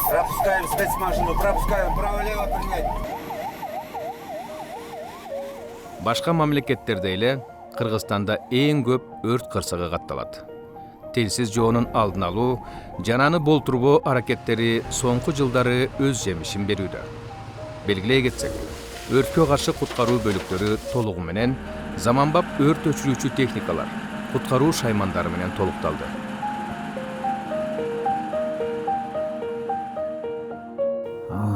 Пропускаем спецмашину, пропускаем, право-лево принять. Башка мамлекеттерде эле Кыргызстанда эң көп өрт кырсыгы катталат. Телсиз жоонун алдын алуу, жананы болтурбоо аракеттери соңку жылдары өз жемишин берүүдө. Белгилей кетсек, өрткө каршы куткаруу бөлүктөрү толугу менен заманбап өрт өчүрүүчү техникалар, куткаруу шаймандары менен толукталды.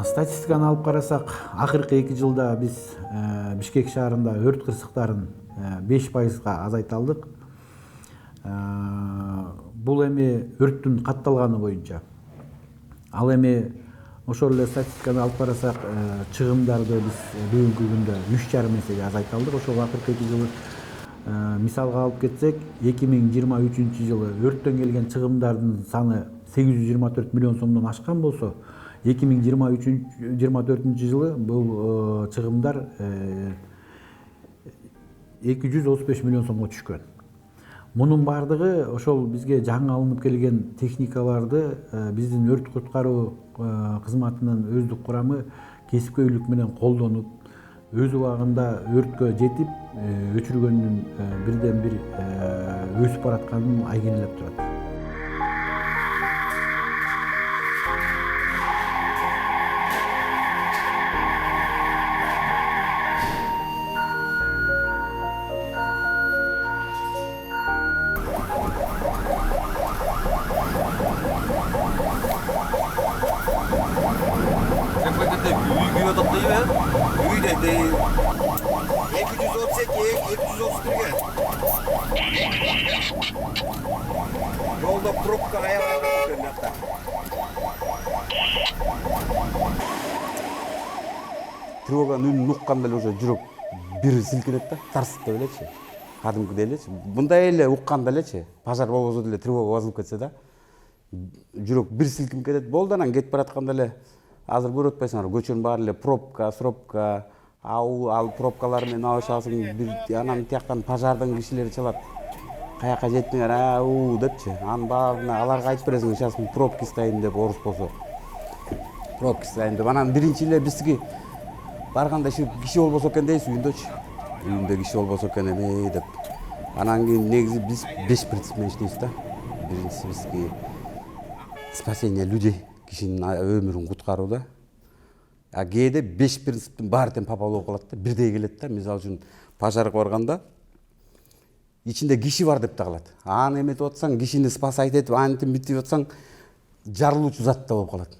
Статистиканы алып карасак, акыркы 2 жылда биз Бишкек шаарында өрт кырсыктарын 5%га азайта алдык. Бул эми өрттүн катталганы боюнча. Ал эми ошол эле статистиканы алып карасак, чыгымдарды биз бүгүнкү күндө 3,5 эсеге азайта алдык. Ошол акыркы 2 жылы мисалга алып кетсек, 2023 жылы өрттөн келген чыгымдардын саны 824 миллион сомдон ашкан болсо, 2023-24 жылы бул чыгымдар 235 миллион сомго түшкөн. Мунун бардыгы ошол бизге жаңы алынып келген техникаларды биздин өрт куткаруу кызматынын өздүк курамы кесипкөйлүк менен колдонуп, өз убагында өрткө жетип, өчүргөндүн бирден бир өсүп баратканын айгинелеп турат. Yolda pробка ayağına Тревоганын үнүн укканда эле уже жүрөк бир силкинет да, тарс деп элечи. Кадимкидей элечи. Мындай эле укканда элечи, пожар болбосо деле тревога басылып кетсе да, жүрөк бир силкинип кетет. Болду, анан кетип баратканда эле азыр көрүп атпайсыңар, көчөнүн баары эле пробка, сробка, ал пробкалар менен алышасың, анан тияктан пожардын кишилери чалат. Каяка жеттиңер, депчи. Анын баарына аларга айтып бересиң, сейчас пробки стоим деп, орус болсо. Пробки стоим деп. Анан биринчи эле биздики барганда киши болбосо экен дейсиз үйүндөчү. Үйүндө киши болбосо экен эме деп. Анан кийин негизи биз 5 принцип менен иштейбиз да. Биринчиси бизги спасение людей, кишинин өмүрүн куткаруу да. А кээде 5 принциптин баары тең папа болуп калат да, бирдей келет да. Мисалы үчүн пожарга барганда ичинде киши бар деп да калат. Аны эметип атсаң, кишини спасать этип, антип бүтүп атсаң, жарылуучу зат да болуп калат.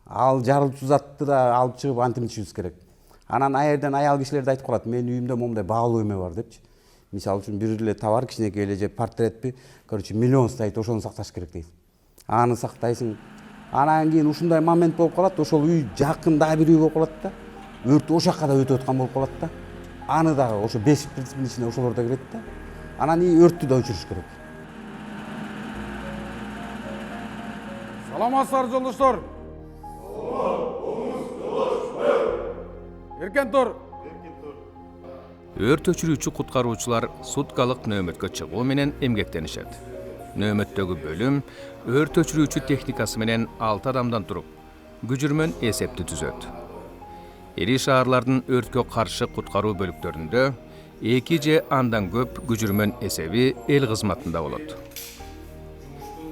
Ал жарылуучу затты да алып чыгып антимчибиз керек. Анан аерден аял кишилерди айтып калат, менин үйүмдө момундай баалуу эме бар депчи. Мисалы үчүн бир эле товар кичинекей эле же портретпи, миллион стоит, ошону сакташ керек дейт. Аны сактайсың. Анан кийин ушундай момент болуп калат, ошол үй жакын дагы бир үй болуп калат да. Өрт ошол жакка да өтүп аткан болуп калат да. Аны дагы ошо 5 принциптин ичине ошолор да кирет да. Анан өрттү да өчүрүш керек. Саламатсыздар жолдоштор. Эркен тур. Өрт өчүрүүчү куткаруучулар суткалык нөөмөткө чыгуу менен эмгектенишет. Нөөмөттөгү бөлүм өрт өчүрүүчү техникасы менен 6 адамдан туруп, күжүрмөн эсепти түзөт. Ири шаарлардын өрткө каршы куткаруу бөлүктөрүндө 2 же андан көп күжүрмөн эсеби эл кызматында болот.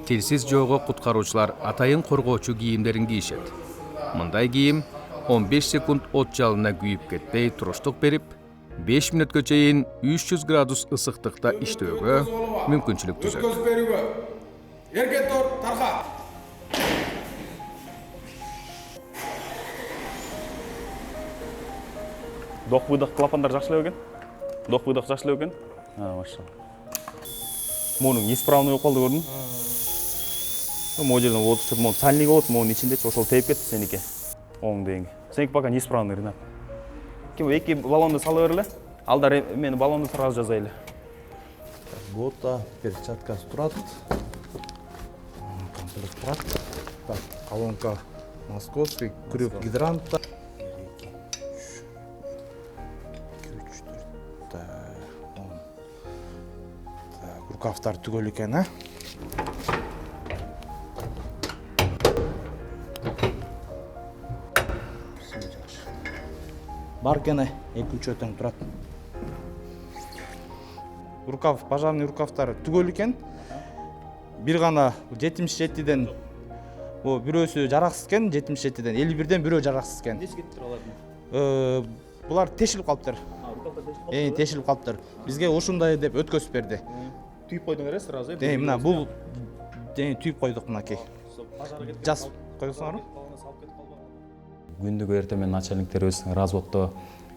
Тилсиз жоого куткаруучулар атайын коргоочу кийимдерин кийишет. Мындай кийим 15 секунд от жалына күйүп кетпей туруштук берип, 5 мүнөткө чейин 300 градус ысыктыкта иштөөгө мүмкүнчүлүк түзөт. Эркен тур, тарка. Док-выдох клапандар жакшылап экен. Док-выдох жакшылап экен. Машалла. Мунун неисправный болуп калды, көрдүң? Могу жерден от чыгып, могу сальник болот, могунун ичиндечи ошол теип кетти сеники. Оң деңги. Сеники пока неисправный, Ринат. Эки баллонду сала бер эле. Алдар мени баллонду сразу жазайлы. Бота, перчаткасы турат. Турат. Так, колонка московский, крюк гидранта. 1, 2, 3, 4, 5, рукавдар түгел экен, а? Бар экен, 2-3 өтөң турат. Рукав, пожарный рукавдар түгел экен. Бир гана 77ден бирөөсү жараксыз экен, 77ден 51ден бирөө жараксыз экен. Нече кетиптир алардын? Булар тешилип калыптыр. Тешилип калыптыр. Бизге ушундай деп өткөзүп берди. Түйүп койдуң эле сразу. Мына бул түйүп койдук мынакей. Жазып койдуңарбы? Күндүгү эртемен начальниктерибиз разводдо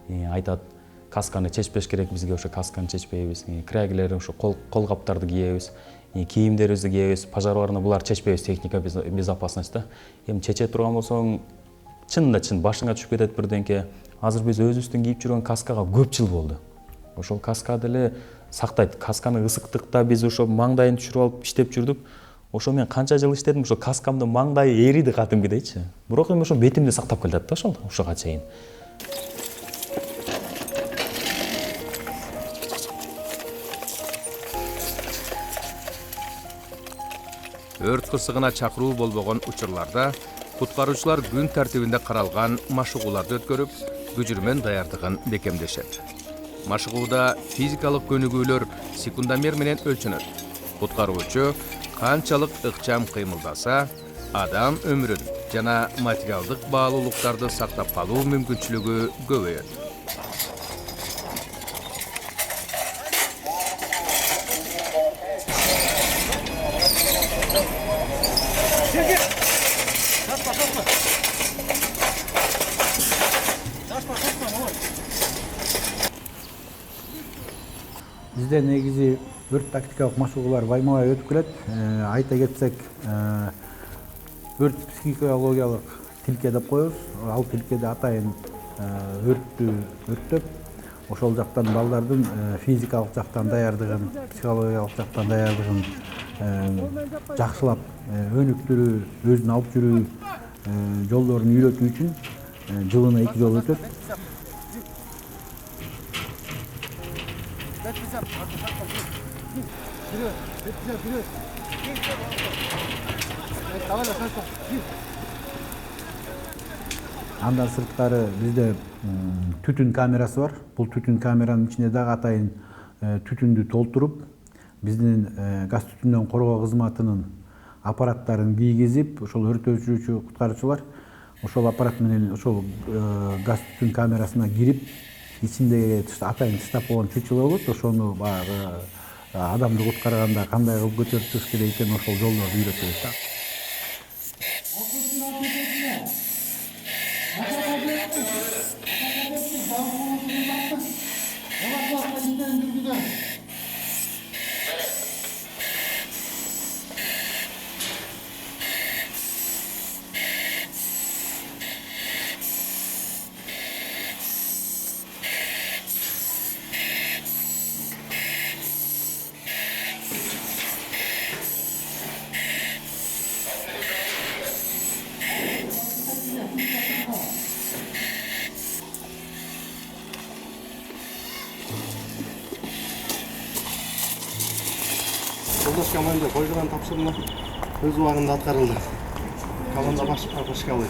айтат, касканы чечпеш керек, бизге ошо касканы чечпейбиз, крагилер ошо кол каптарды кийебиз, кийимдерибизди кийебиз, пожарварный булар чечпейбиз, техника безопасность да. Эми чече турган болсоң, чынында чын башыңа түшүп кетет бирденке. Азыр биз өзүбүздүн кийип жүргөн каскага көп жыл болду. Ошол каска деле сактайт. Касканы ысыктыкта биз ошо маңдайын түшүрүп алып иштеп жүрдүк. Ошо мен канча жыл иштедим, ошо каскамдын маңдайы эриди катымкыдейчи. Бирок эми ошо бетимди сактап келатат да ошого чейин. Өрт кырсыгына чакыруу болбогон учурларда куткаруучулар күн тартибинде каралган машыгууларды өткөрүп, күжүрмөн даярдыгын бекемдешет. Машыгууда физикалык көнүгүүлөр секундомер менен өлчөнөт. Куткаруучу канчалык ыкчам кыймылдаса, адам өмүрүн жана материалдык баалуулуктарды сактап калуу мүмкүнчүлүгү көбөйөт. Бизде негизи өрт тактикалык машыгуулар байма-бай өтүп келет. Айта кетсек, өрт психологиялык тилке деп коебуз. Ал тилкеде атайын өрттү өрттөп, ошол жактан балдардын физикалык жактан даярдыгын, психологиялык жактан даярдыгын жакшылап, өнүктүрүү, өзүн алып жүрүү жолдорун үйрөтүү үчүн жылына 2 жолу өтөт. Андан сырткары бизде түтүн камерасы бар. Бул түтүн камеранын ичинде дагы атайын түтүндү толтуруп, биздин газ түтүндөн коргоо кызматынын аппараттарын кийгизип, ошол өрт өчүрүүчү куткаруучулар ошол аппарат менен ошол газ түтүн камерасына кирип, ичинде атайын тыштап койгон чучуло болот. Ошону баягы адамды куткарганда кандай кылып көтөрүп чыгыш керек экен, ошол жолдорду үйрөтөбүз да. Жолдош команда койган тапшырма өз убагында аткарылды. Команда башка алды.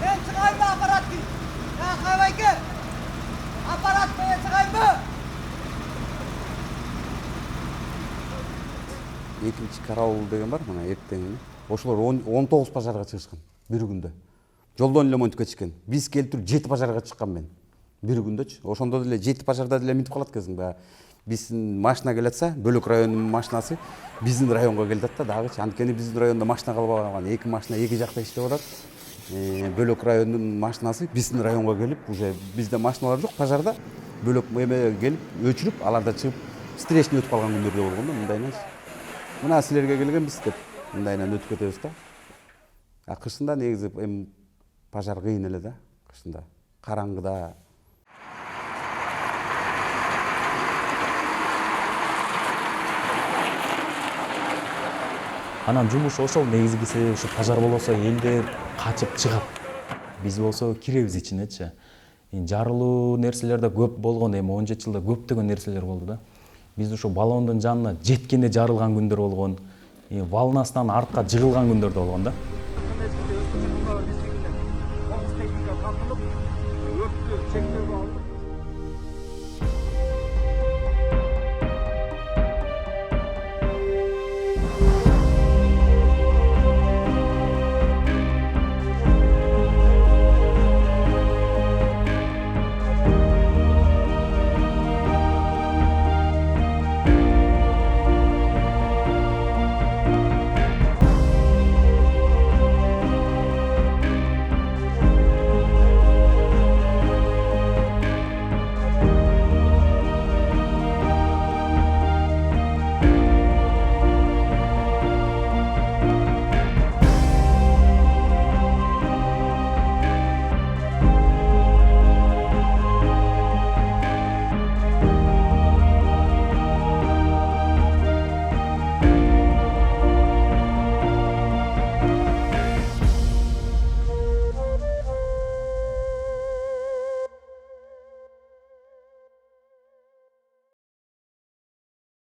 Ben çıkayım mı aparat ki? Ya kavayke! Aparat ben çıkayım mı? Экинчи караул деген бар, мына эртең. Ошолор 19 пожарга чыгышкан бир күндө. Жолдон эле монтип кетишкен. Биз келтирип 7 пожарга чыккан мен. Бир күндөчү. Ошондо деле 7 пожарда деле минтип калат экенсиң баягы. Биздин машина келатса, Бөлөк районунун машинасы биздин районго келет да дагычы. Анткени биздин райондо машина калбаган, 2 машина 2 жакта иштеп атат. Бөлөк районунун машинасы биздин районго келип, уже бизде машиналар жок, пожарда Бөлөк эме келип, өчүрүп, аларда чыгып, встречный өтүп калган күндөрдө болгон да, мындайынан. Мына силерге келгенбиз деп, мындайынан өтүп кетебиз да. Кышында негизи эми пожар кыйын эле да, кышында. Караңгыда. Анан жумуш ошол негизгиси, ушу пожар болсо элдер качып чыгат. Биз болсо киребиз ичинечи. Жарылуу нерселер да көп болгон, эми 17 жылда көптөгөн нерселер болду да. биз ошо баллондун жанына жеткенде жарылган күндөр болгон, волнасынан артка жыгылган күндөр да болгон да.